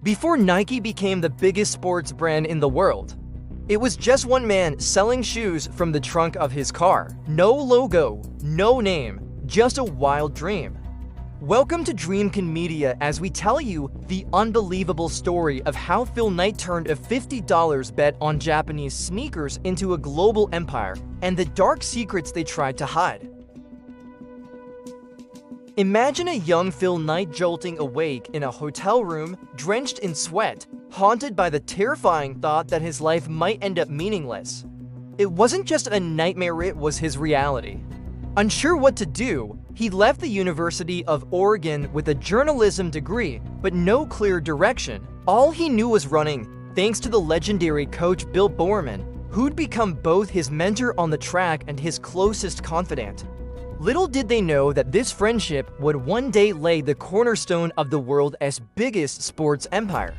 Before Nike became the biggest sports brand in the world, it was just one man selling shoes from the trunk of his car. No logo, no name, just a wild dream. Welcome to Dreamkin Media as we tell you the unbelievable story of how Phil Knight turned a $50 bet on Japanese sneakers into a global empire and the dark secrets they tried to hide. Imagine a young Phil Knight jolting awake in a hotel room, drenched in sweat, haunted by the terrifying thought that his life might end up meaningless. It wasn't just a nightmare, it was his reality. Unsure what to do, he left the University of Oregon with a journalism degree, but no clear direction. All he knew was running, thanks to the legendary coach Bill Bowerman, who'd become both his mentor on the track and his closest confidant. Little did they know that this friendship would one day lay the cornerstone of the world's biggest sports empire.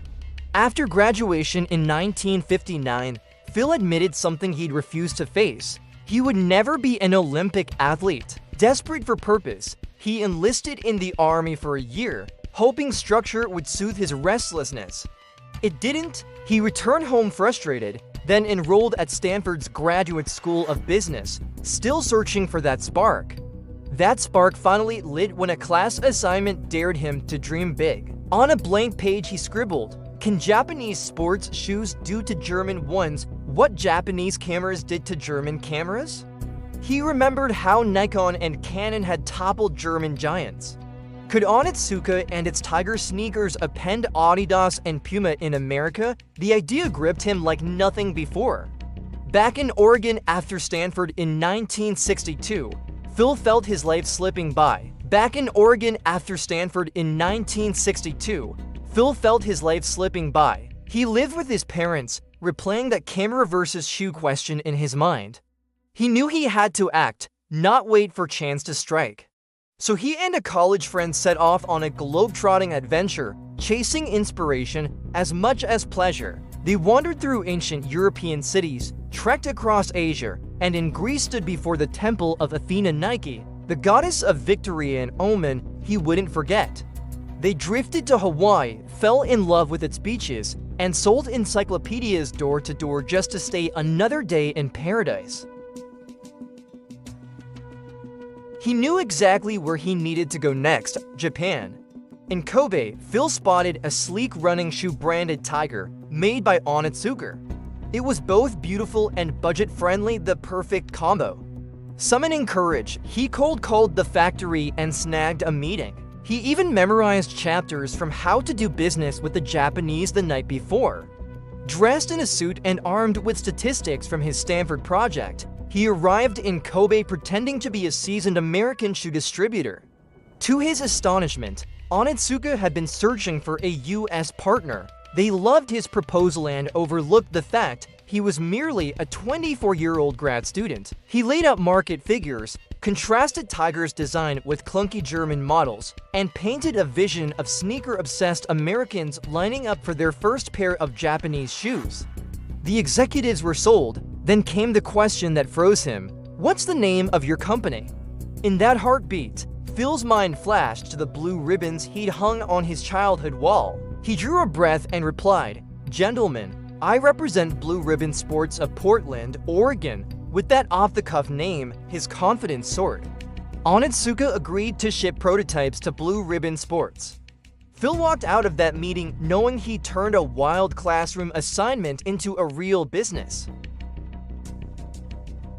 After graduation in 1959, Phil admitted something he'd refused to face. He would never be an Olympic athlete. Desperate for purpose, he enlisted in the army for a year, hoping structure would soothe his restlessness. It didn't. He returned home frustrated, then enrolled at Stanford's Graduate School of Business, still searching for that spark. That spark finally lit when a class assignment dared him to dream big. On a blank page he scribbled, "Can Japanese sports shoes do to German ones what Japanese cameras did to German cameras?" He remembered how Nikon and Canon had toppled German giants. Could Onitsuka and its Tiger sneakers append Adidas and Puma in America? The idea gripped him like nothing before. Back in Oregon after Stanford in 1962, Phil felt his life slipping by. Back in Oregon after Stanford in 1962, Phil felt his life slipping by. He lived with his parents, replaying that camera versus shoe question in his mind. He knew he had to act, not wait for chance to strike. So he and a college friend set off on a globe-trotting adventure, chasing inspiration as much as pleasure. They wandered through ancient European cities, trekked across Asia, and in Greece stood before the temple of Athena Nike, the goddess of victory and omen he wouldn't forget. They drifted to Hawaii, fell in love with its beaches, and sold encyclopedias door to door just to stay another day in paradise. He knew exactly where he needed to go next, Japan. In Kobe, Phil spotted a sleek running shoe branded Tiger, made by Onitsuka. It was both beautiful and budget-friendly, the perfect combo. Summoning courage, he cold called the factory and snagged a meeting. He even memorized chapters from How to Do Business with the Japanese the night before. Dressed in a suit and armed with statistics from his Stanford project, he arrived in Kobe pretending to be a seasoned American shoe distributor. To his astonishment, Onitsuka had been searching for a US partner. They loved his proposal and overlooked the fact he was merely a 24-year-old grad student. He laid out market figures, contrasted Tiger's design with clunky German models, and painted a vision of sneaker-obsessed Americans lining up for their first pair of Japanese shoes. The executives were sold. Then came the question that froze him. What's the name of your company? In that heartbeat, Phil's mind flashed to the blue ribbons he'd hung on his childhood wall. He drew a breath and replied, "Gentlemen, I represent Blue Ribbon Sports of Portland, Oregon." With that off-the-cuff name, his confidence soared. Onitsuka agreed to ship prototypes to Blue Ribbon Sports. Phil walked out of that meeting knowing he turned a wild classroom assignment into a real business.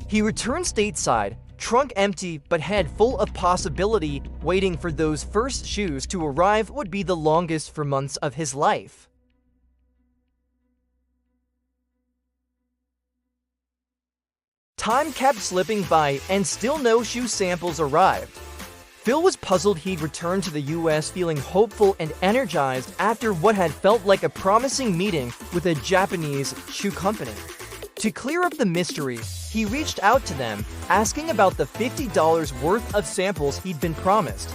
He returned stateside, trunk empty but head full of possibility, waiting for those first shoes to arrive would be the longest for months of his life. Time kept slipping by and still no shoe samples arrived. Phil was puzzled he'd returned to the US feeling hopeful and energized after what had felt like a promising meeting with a Japanese shoe company. To clear up the mystery, he reached out to them, asking about the $50 worth of samples he'd been promised.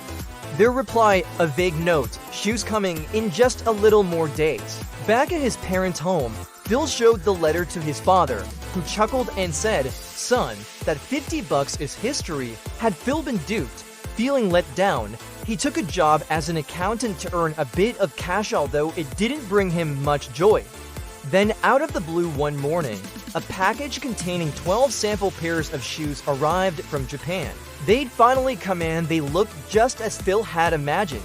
Their reply, a vague note, shoes coming in just a little more days. Back at his parents' home, Phil showed the letter to his father, who chuckled and said, "Son, that $50 is history." Had Phil been duped? Feeling let down, He took a job as an accountant to earn a bit of cash, although it didn't bring him much joy. Then, out of the blue one morning, a package containing 12 sample pairs of shoes arrived from Japan. They'd finally come in. They looked just as Phil had imagined.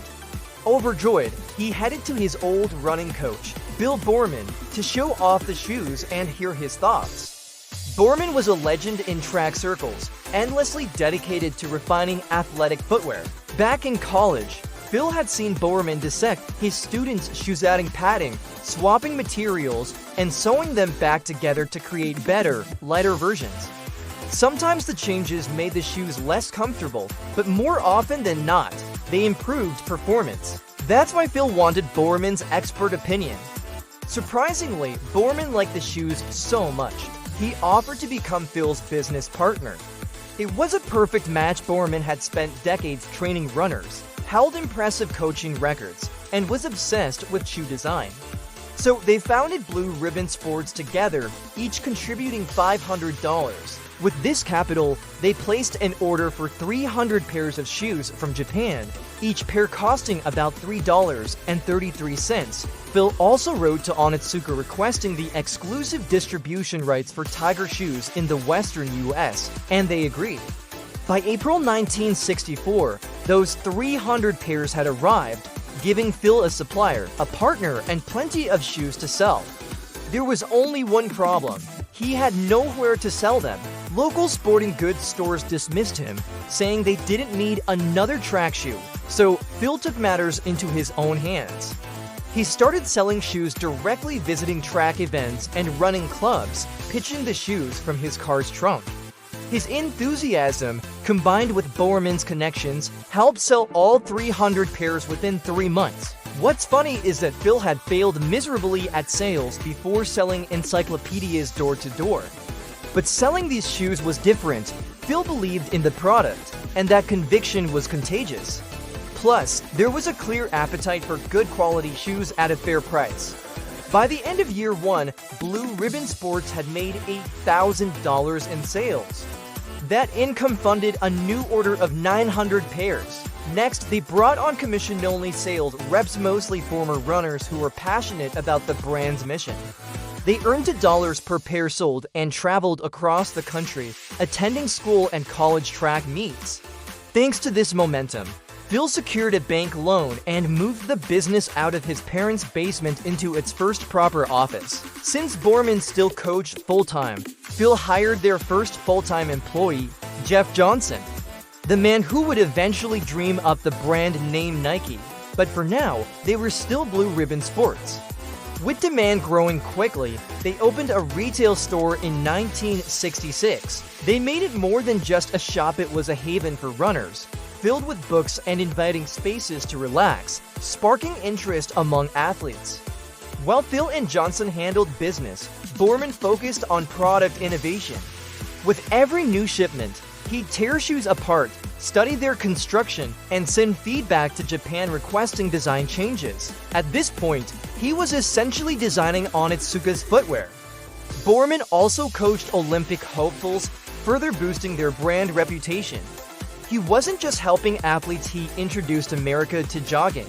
Overjoyed, he headed to his old running coach, Bill Boorman, to show off the shoes and hear his thoughts. Boorman was a legend in track circles, endlessly dedicated to refining athletic footwear. Back in college, Phil had seen Boorman dissect his students' shoes, adding padding, swapping materials, and sewing them back together to create better, lighter versions. Sometimes the changes made the shoes less comfortable, but more often than not, they improved performance. That's why Phil wanted Boorman's expert opinion. Surprisingly, Boorman liked the shoes so much, he offered to become Phil's business partner. It was a perfect match. Boorman had spent decades training runners, held impressive coaching records, and was obsessed with shoe design. So they founded Blue Ribbon Sports together, each contributing $500. With this capital, they placed an order for 300 pairs of shoes from Japan, each pair costing about $3.33. Phil also wrote to Onitsuka requesting the exclusive distribution rights for Tiger shoes in the western US, and they agreed. By April 1964, those 300 pairs had arrived, giving Phil a supplier, a partner, and plenty of shoes to sell. There was only one problem. He had nowhere to sell them. Local sporting goods stores dismissed him, saying they didn't need another track shoe, so Phil took matters into his own hands. He started selling shoes directly, visiting track events and running clubs, pitching the shoes from his car's trunk. His enthusiasm, combined with Boorman's connections, helped sell all 300 pairs within 3 months. What's funny is that Phil had failed miserably at sales before selling encyclopedias door to door. But selling these shoes was different. Phil believed in the product, and that conviction was contagious. Plus, there was a clear appetite for good quality shoes at a fair price. By the end of year one, Blue Ribbon Sports had made $8,000 in sales. That income funded a new order of 900 pairs. Next, they brought on commission-only sales reps, mostly former runners who were passionate about the brand's mission. They earned $2 per pair sold and traveled across the country, attending school and college track meets. Thanks to this momentum, Phil secured a bank loan and moved the business out of his parents' basement into its first proper office. Since Boorman still coached full-time, Phil hired their first full-time employee, Jeff Johnson, the man who would eventually dream up the brand name Nike. But for now, they were still Blue Ribbon Sports. With demand growing quickly, they opened a retail store in 1966. They made it more than just a shop. It was a haven for runners, filled with books and inviting spaces to relax, sparking interest among athletes. While Phil and Johnson handled business, Boorman focused on product innovation. With every new shipment, he'd tear shoes apart, study their construction, and send feedback to Japan requesting design changes. At this point, he was essentially designing Onitsuka's footwear. Boorman also coached Olympic hopefuls, further boosting their brand reputation. He wasn't just helping athletes, he introduced America to jogging.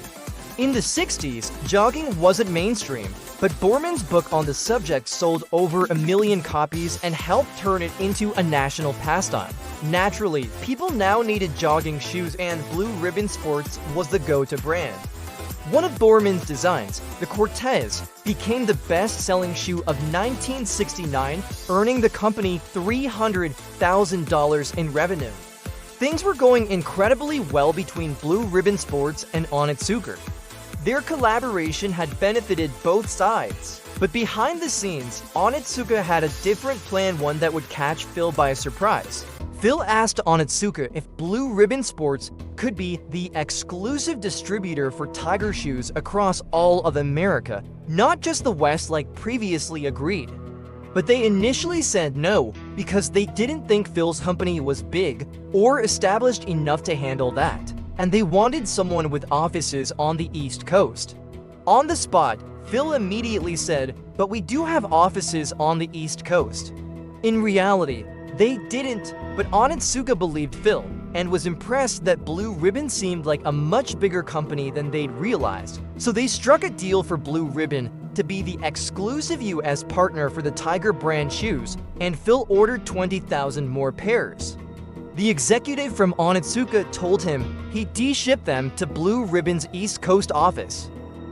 In the 60s, jogging wasn't mainstream, but Boorman's book on the subject sold over 1 million copies and helped turn it into a national pastime. Naturally, people now needed jogging shoes, and Blue Ribbon Sports was the go-to brand. One of Boorman's designs, the Cortez, became the best-selling shoe of 1969, earning the company $300,000 in revenue. Things were going incredibly well between Blue Ribbon Sports and Onitsuka. Their collaboration had benefited both sides. But behind the scenes, Onitsuka had a different plan, one that would catch Phil by surprise. Phil asked Onitsuka if Blue Ribbon Sports could be the exclusive distributor for Tiger shoes across all of America, not just the West like previously agreed. But they initially said no because they didn't think Phil's company was big or established enough to handle that, and they wanted someone with offices on the East Coast. On the spot, Phil immediately said, "But we do have offices on the East Coast." In reality, they didn't, but Onitsuka believed Phil. and was impressed that Blue Ribbon seemed like a much bigger company than they'd realized. So they struck a deal for Blue Ribbon to be the exclusive US partner for the Tiger brand shoes, and Phil ordered 20,000 more pairs. The executive from Onitsuka told him he'd de-ship them to Blue Ribbon's East Coast office,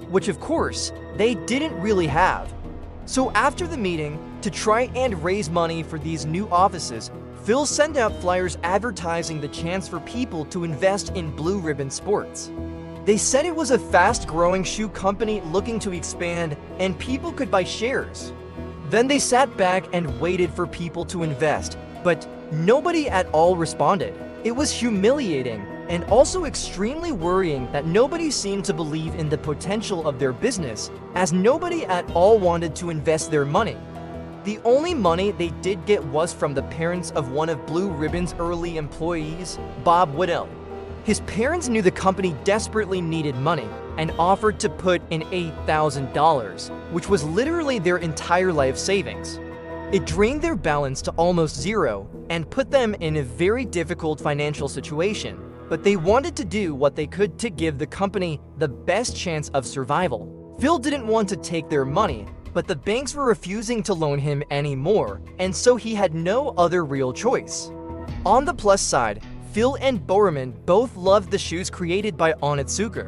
which of course, they didn't really have. So after the meeting, to try and raise money for these new offices, Phil sent out flyers advertising the chance for people to invest in Blue Ribbon Sports. They said it was a fast-growing shoe company looking to expand and people could buy shares. Then they sat back and waited for people to invest, but nobody at all responded. It was humiliating and also extremely worrying that nobody seemed to believe in the potential of their business, as nobody at all wanted to invest their money. The only money they did get was from the parents of one of Blue Ribbon's early employees, Bob Whittle. His parents knew the company desperately needed money and offered to put in $8,000, which was literally their entire life savings. It drained their balance to almost zero and put them in a very difficult financial situation, but they wanted to do what they could to give the company the best chance of survival. Phil didn't want to take their money, but the banks were refusing to loan him any more, and so he had no other real choice. On the plus side, Phil and Borman both loved the shoes created by Onitsuka.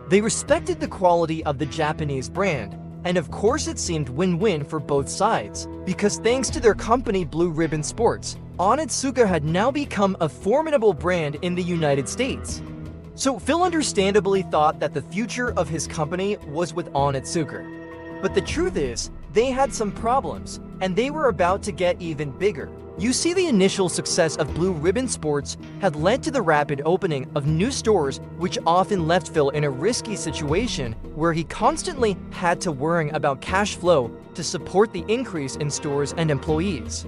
They respected the quality of the Japanese brand, and of course it seemed win-win for both sides, because thanks to their company Blue Ribbon Sports, Onitsuka had now become a formidable brand in the United States. So Phil understandably thought that the future of his company was with Onitsuka. But the truth is, they had some problems, and they were about to get even bigger. You see, the initial success of Blue Ribbon Sports had led to the rapid opening of new stores, which often left Phil in a risky situation where he constantly had to worry about cash flow to support the increase in stores and employees.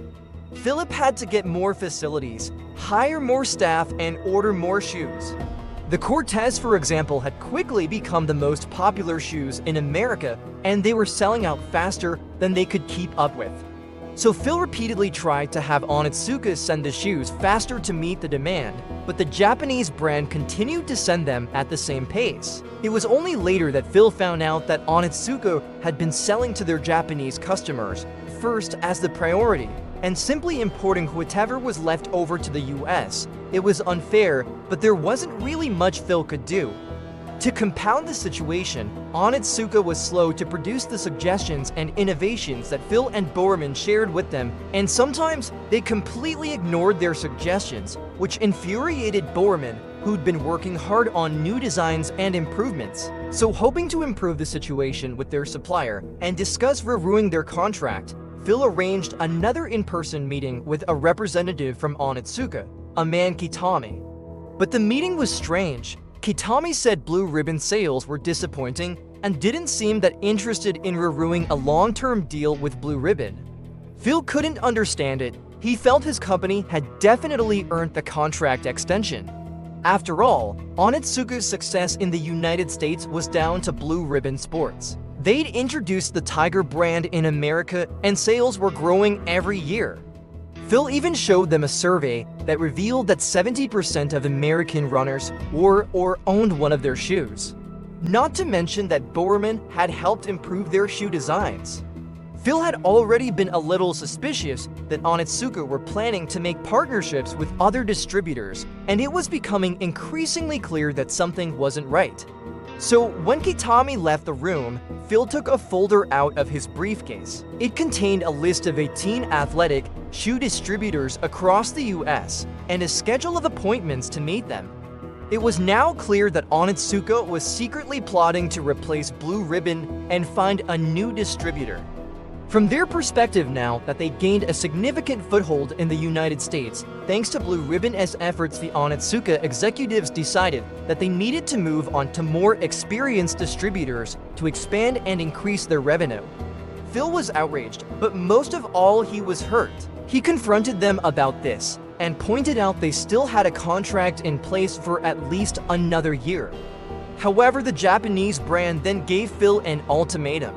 Philip had to get more facilities, hire more staff, and order more shoes. The Cortez, for example, had quickly become the most popular shoes in America, and they were selling out faster than they could keep up with. So Phil repeatedly tried to have Onitsuka send the shoes faster to meet the demand, but the Japanese brand continued to send them at the same pace. It was only later that Phil found out that Onitsuka had been selling to their Japanese customers first as the priority, and simply importing whatever was left over to the US. It was unfair, but there wasn't really much Phil could do. To compound the situation, Onitsuka was slow to produce the suggestions and innovations that Phil and Borman shared with them, and sometimes they completely ignored their suggestions, which infuriated Borman, who'd been working hard on new designs and improvements. So hoping to improve the situation with their supplier and discuss reviewing their contract, Phil arranged another in-person meeting with a representative from Onitsuka, a man Kitami. But the meeting was strange. Kitami said Blue Ribbon sales were disappointing and didn't seem that interested in reviewing a long-term deal with Blue Ribbon. Phil couldn't understand it. He felt his company had definitely earned the contract extension. After all, Onitsuka's success in the United States was down to Blue Ribbon Sports. They'd introduced the Tiger brand in America, and sales were growing every year. Phil even showed them a survey that revealed that 70% of American runners wore or owned one of their shoes. Not to mention that Borman had helped improve their shoe designs. Phil had already been a little suspicious that Onitsuka were planning to make partnerships with other distributors, and it was becoming increasingly clear that something wasn't right. So when Kitami left the room, Phil took a folder out of his briefcase. It contained a list of 18 athletic shoe distributors across the US and a schedule of appointments to meet them. It was now clear that Onitsuka was secretly plotting to replace Blue Ribbon and find a new distributor. From their perspective now that they'd gained a significant foothold in the United States, thanks to Blue Ribbon's efforts, the Onitsuka executives decided that they needed to move on to more experienced distributors to expand and increase their revenue. Phil was outraged, but most of all, he was hurt. He confronted them about this and pointed out they still had a contract in place for at least another year. However, the Japanese brand then gave Phil an ultimatum.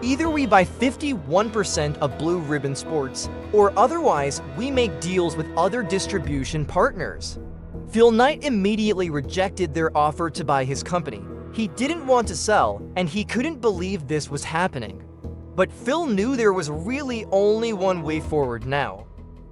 Either we buy 51% of Blue Ribbon Sports, or otherwise we make deals with other distribution partners. Phil Knight immediately rejected their offer to buy his company. He didn't want to sell, and he couldn't believe this was happening. But Phil knew there was really only one way forward now.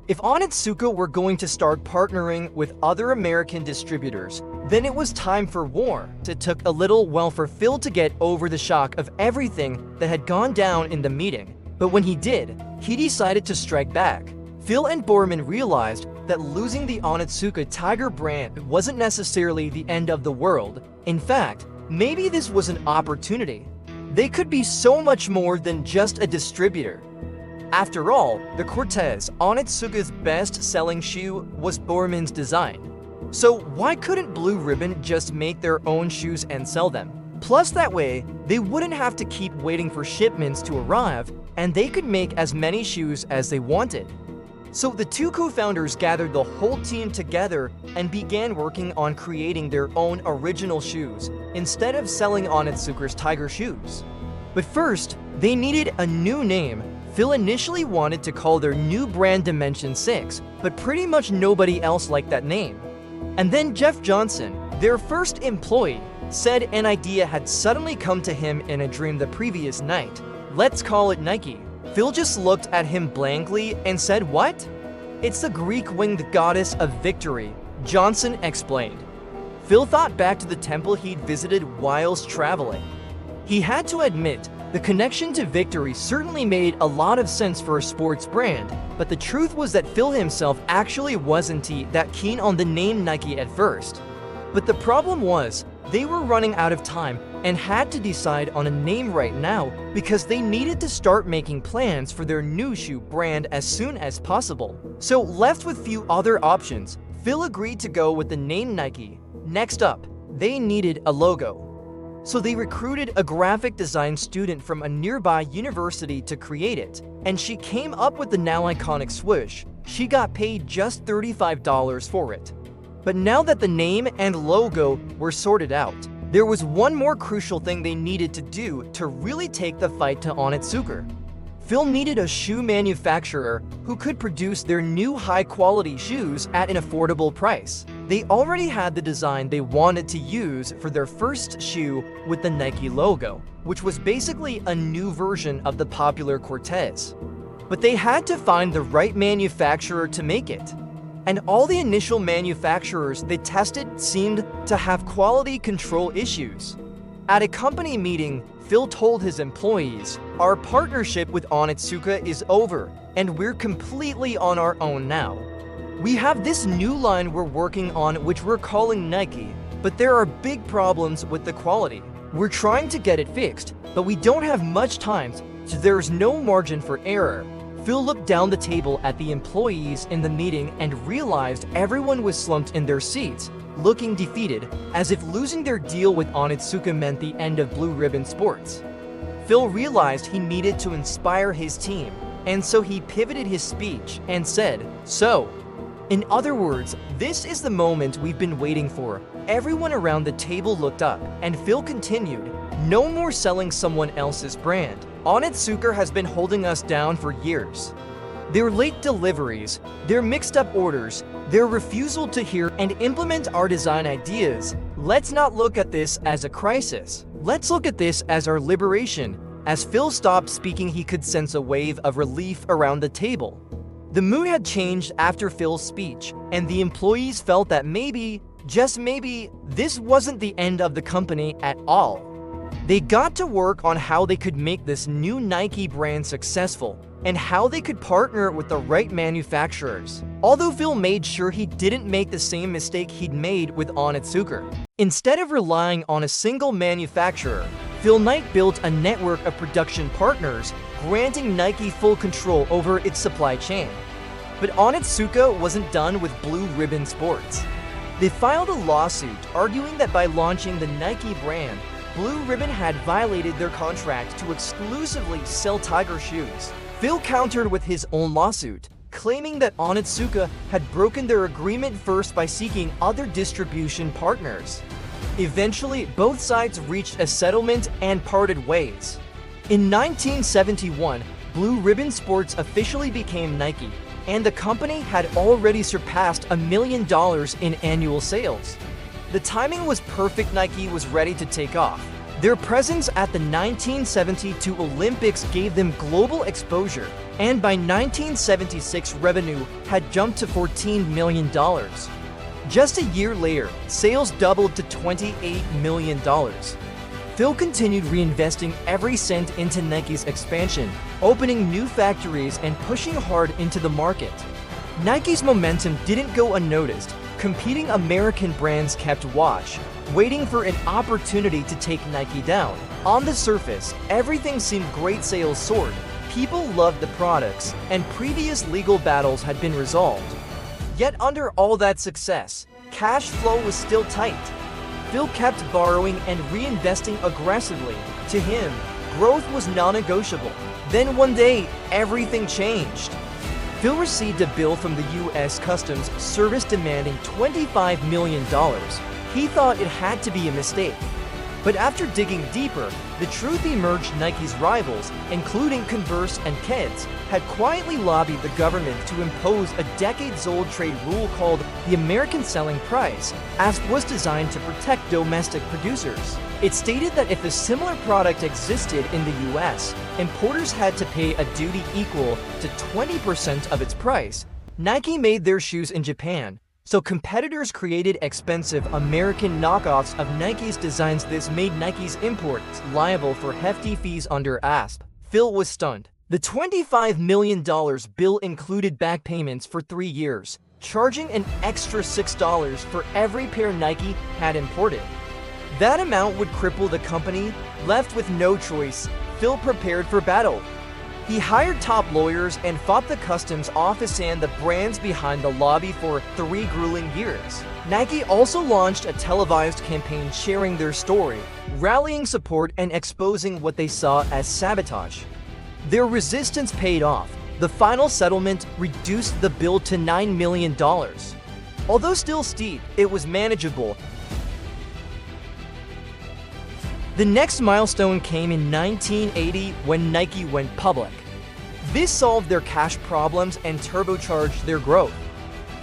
If Onitsuka were going to start partnering with other American distributors, then it was time for war. It took a little while for Phil to get over the shock of everything that had gone down in the meeting. But when he did, he decided to strike back. Phil and Borman realized that losing the Onitsuka Tiger brand wasn't necessarily the end of the world. In fact, maybe this was an opportunity. They could be so much more than just a distributor. After all, the Cortez, Onitsuka's best-selling shoe, was Borman's design. So why couldn't Blue Ribbon just make their own shoes and sell them? Plus that way, they wouldn't have to keep waiting for shipments to arrive, and they could make as many shoes as they wanted. So the two co-founders gathered the whole team together and began working on creating their own original shoes, instead of selling Onitsuka's Tiger shoes. But first, they needed a new name. Phil initially wanted to call their new brand Dimension 6, but pretty much nobody else liked that name. And then Jeff Johnson, their first employee, said an idea had suddenly come to him in a dream the previous night. Let's call it Nike. Phil just looked at him blankly and said, "What?" "It's the Greek winged goddess of victory," Johnson explained. Phil thought back to the temple he'd visited whilst traveling. He had to admit, the connection to victory certainly made a lot of sense for a sports brand, but the truth was that Phil himself actually wasn't that keen on the name Nike at first. But the problem was, they were running out of time and had to decide on a name right now because they needed to start making plans for their new shoe brand as soon as possible. So left with few other options, Phil agreed to go with the name Nike. Next up, they needed a logo. So they recruited a graphic design student from a nearby university to create it, and she came up with the now iconic swoosh. She got paid just $35 for it. But now that the name and logo were sorted out, there was one more crucial thing they needed to do to really take the fight to Onitsuka. Phil needed a shoe manufacturer who could produce their new high-quality shoes at an affordable price. They already had the design they wanted to use for their first shoe with the Nike logo, which was basically a new version of the popular Cortez. But they had to find the right manufacturer to make it. And all the initial manufacturers they tested seemed to have quality control issues. At a company meeting, Phil told his employees, "Our partnership with Onitsuka is over, and we're completely on our own now. We have this new line we're working on which we're calling Nike, but there are big problems with the quality. We're trying to get it fixed, but we don't have much time, so there's no margin for error." Phil looked down the table at the employees in the meeting and realized everyone was slumped in their seats, looking defeated, as if losing their deal with Onitsuka meant the end of Blue Ribbon Sports. Phil realized he needed to inspire his team, and so he pivoted his speech and said, "So, in other words, this is the moment we've been waiting for." Everyone around the table looked up, and Phil continued, "No more selling someone else's brand. Onitsuka has been holding us down for years. Their late deliveries, their mixed-up orders, their refusal to hear and implement our design ideas. Let's not look at this as a crisis. Let's look at this as our liberation." As Phil stopped speaking, he could sense a wave of relief around the table. The mood had changed after Phil's speech, and the employees felt that maybe, just maybe, this wasn't the end of the company at all. They got to work on how they could make this new Nike brand successful and how they could partner with the right manufacturers. Although Phil made sure he didn't make the same mistake he'd made with Onitsuka. Instead of relying on a single manufacturer, Phil Knight built a network of production partners, granting Nike full control over its supply chain. But Onitsuka wasn't done with Blue Ribbon Sports. They filed a lawsuit arguing that by launching the Nike brand, Blue Ribbon had violated their contract to exclusively sell Tiger shoes. Phil countered with his own lawsuit, claiming that Onitsuka had broken their agreement first by seeking other distribution partners. Eventually, both sides reached a settlement and parted ways. In 1971, Blue Ribbon Sports officially became Nike, and the company had already surpassed $1 million in annual sales. The timing was perfect. Nike was ready to take off. Their presence at the 1972 Olympics gave them global exposure, and by 1976 revenue had jumped to $14 million. Just a year later, sales doubled to $28 million. Phil continued reinvesting every cent into Nike's expansion, opening new factories and pushing hard into the market. Nike's momentum didn't go unnoticed. Competing American brands kept watch, waiting for an opportunity to take Nike down. On the surface, everything seemed great. Sales soared, people loved the products, and previous legal battles had been resolved. Yet under all that success, cash flow was still tight. Phil kept borrowing and reinvesting aggressively. To him, growth was non-negotiable. Then one day, everything changed. Phil received a bill from the U.S. Customs Service demanding $25 million. He thought it had to be a mistake. But after digging deeper, the truth emerged. Nike's rivals, including Converse and Keds, had quietly lobbied the government to impose a decades-old trade rule called the American Selling Price, as was designed to protect domestic producers. It stated that if a similar product existed in the U.S., importers had to pay a duty equal to 20% of its price. Nike made their shoes in Japan, so competitors created expensive American knockoffs of Nike's designs. This made Nike's imports liable for hefty fees under ASP. Phil was stunned. The $25 million bill included back payments for 3 years, charging an extra $6 for every pair Nike had imported. That amount would cripple the company. Left with no choice, Phil prepared for battle. He hired top lawyers and fought the customs office and the brands behind the lobby for 3 grueling years. Nike also launched a televised campaign sharing their story, rallying support and exposing what they saw as sabotage. Their resistance paid off. The final settlement reduced the bill to $9 million. Although still steep, it was manageable. The next milestone came in 1980 when Nike went public. This solved their cash problems and turbocharged their growth.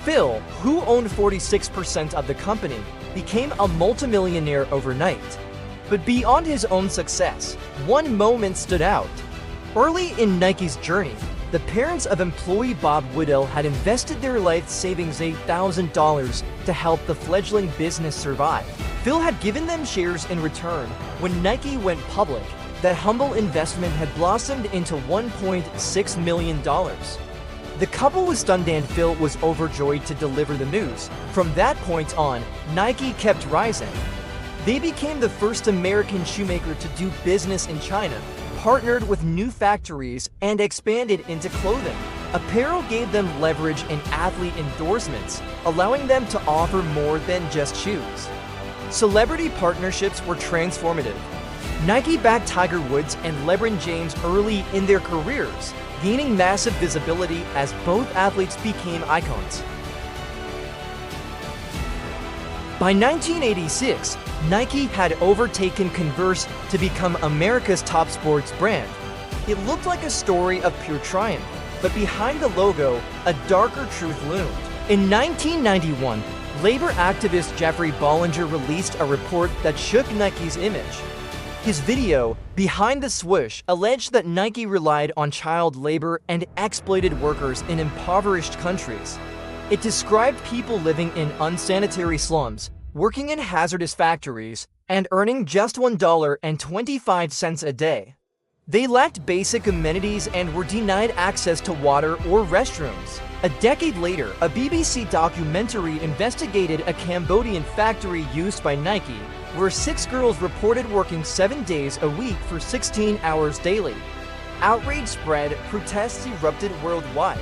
Phil, who owned 46% of the company, became a multimillionaire overnight. But beyond his own success, one moment stood out. Early in Nike's journey, the parents of employee Bob Woodell had invested their life savings $8,000 to help the fledgling business survive. Phil had given them shares in return. When Nike went public, that humble investment had blossomed into $1.6 million. The couple was stunned and Phil was overjoyed to deliver the news. From that point on, Nike kept rising. They became the first American shoemaker to do business in China, partnered with new factories, and expanded into clothing. Apparel gave them leverage in athlete endorsements, allowing them to offer more than just shoes. Celebrity partnerships were transformative. Nike backed Tiger Woods and LeBron James early in their careers, gaining massive visibility as both athletes became icons. By 1986, Nike had overtaken Converse to become America's top sports brand. It looked like a story of pure triumph, but behind the logo, a darker truth loomed. In 1991, labor activist Jeffrey Bollinger released a report that shook Nike's image. His video, Behind the Swoosh, alleged that Nike relied on child labor and exploited workers in impoverished countries. It described people living in unsanitary slums, working in hazardous factories, and earning just $1.25 a day. They lacked basic amenities and were denied access to water or restrooms. A decade later, a BBC documentary investigated a Cambodian factory used by Nike, where 6 girls reported working 7 days a week for 16 hours daily. Outrage spread, protests erupted worldwide.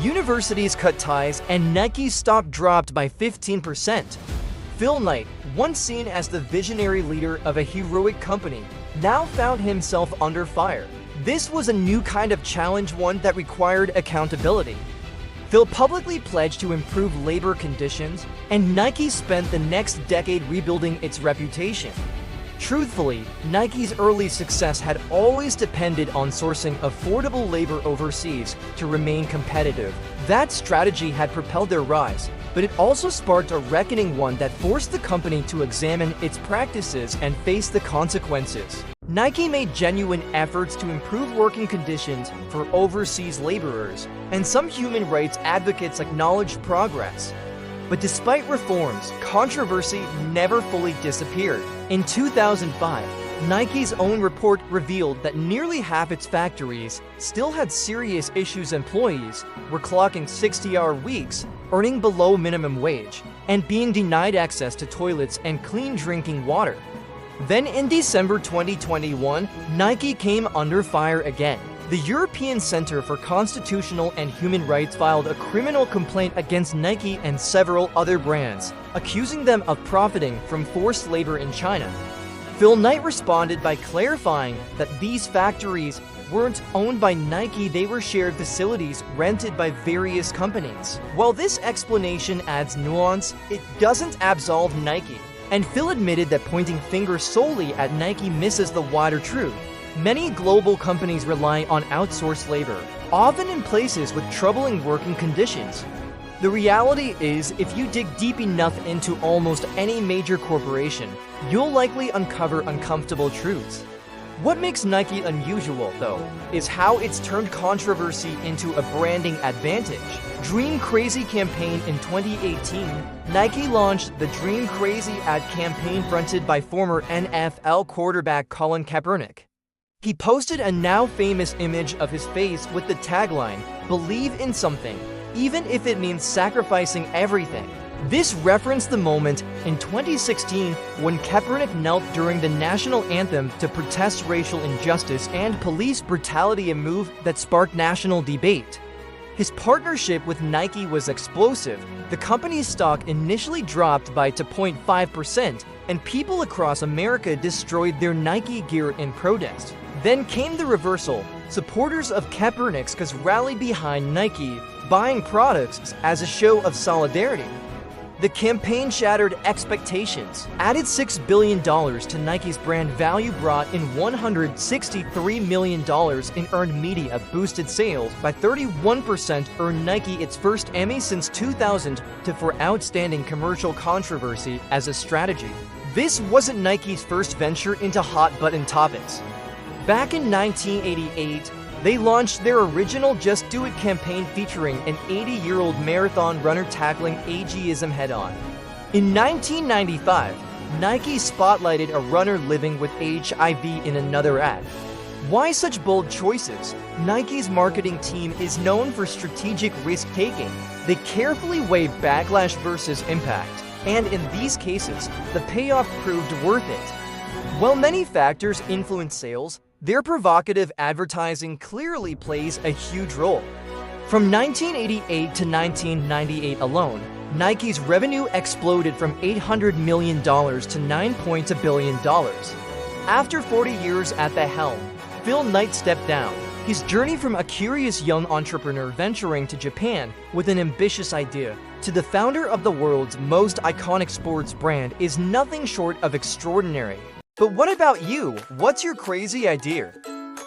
Universities cut ties, and Nike's stock dropped by 15%. Phil Knight, once seen as the visionary leader of a heroic company, now found himself under fire. This was a new kind of challenge, one that required accountability. Phil publicly pledged to improve labor conditions, and Nike spent the next decade rebuilding its reputation. Truthfully, Nike's early success had always depended on sourcing affordable labor overseas to remain competitive. That strategy had propelled their rise, but it also sparked a reckoning, one that forced the company to examine its practices and face the consequences. Nike made genuine efforts to improve working conditions for overseas laborers, and some human rights advocates acknowledged progress. But despite reforms, controversy never fully disappeared. In 2005, Nike's own report revealed that nearly half its factories still had serious issues. Employees were clocking 60-hour weeks, earning below minimum wage, and being denied access to toilets and clean drinking water. Then in December 2021, Nike came under fire again. The European Center for Constitutional and Human Rights filed a criminal complaint against Nike and several other brands, accusing them of profiting from forced labor in China. Phil Knight responded by clarifying that these factories weren't owned by Nike, they were shared facilities rented by various companies. While this explanation adds nuance, it doesn't absolve Nike. And Phil admitted that pointing fingers solely at Nike misses the wider truth. Many global companies rely on outsourced labor, often in places with troubling working conditions. The reality is, if you dig deep enough into almost any major corporation, you'll likely uncover uncomfortable truths. What makes Nike unusual, though, is how it's turned controversy into a branding advantage. Dream Crazy campaign in 2018, Nike launched the Dream Crazy ad campaign fronted by former NFL quarterback Colin Kaepernick. He posted a now famous image of his face with the tagline, "Believe in something, even if it means sacrificing everything." This referenced the moment in 2016 when Kaepernick knelt during the national anthem to protest racial injustice and police brutality, a move that sparked national debate. His partnership with Nike was explosive. The company's stock initially dropped by 2.5%, and people across America destroyed their Nike gear in protest. Then came the reversal. Supporters of Kaepernick's cause rallied behind Nike, buying products as a show of solidarity. The campaign shattered expectations, added $6 billion to Nike's brand value, brought in $163 million in earned media, boosted sales by 31%, earned Nike its first Emmy since 2000 for outstanding commercial controversy as a strategy. This wasn't Nike's first venture into hot-button topics. Back in 1988, they launched their original Just Do It campaign featuring an 80-year-old marathon runner tackling ageism head-on. In 1995, Nike spotlighted a runner living with HIV in another ad. Why such bold choices? Nike's marketing team is known for strategic risk-taking. They carefully weigh backlash versus impact, and in these cases, the payoff proved worth it. While many factors influence sales, their provocative advertising clearly plays a huge role. From 1988 to 1998 alone, Nike's revenue exploded from $800 million to $9.2 billion. After 40 years at the helm, Phil Knight stepped down. His journey from a curious young entrepreneur venturing to Japan with an ambitious idea to the founder of the world's most iconic sports brand is nothing short of extraordinary. But what about you? What's your crazy idea?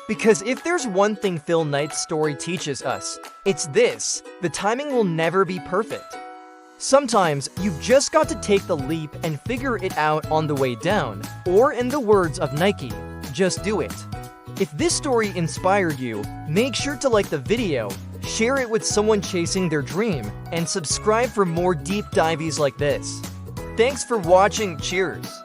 Because if there's one thing Phil Knight's story teaches us, it's this: the timing will never be perfect. Sometimes you've just got to take the leap and figure it out on the way down, or in the words of Nike, just do it. If this story inspired you, make sure to like the video, share it with someone chasing their dream, and subscribe for more deep dives like this. Thanks for watching. Cheers!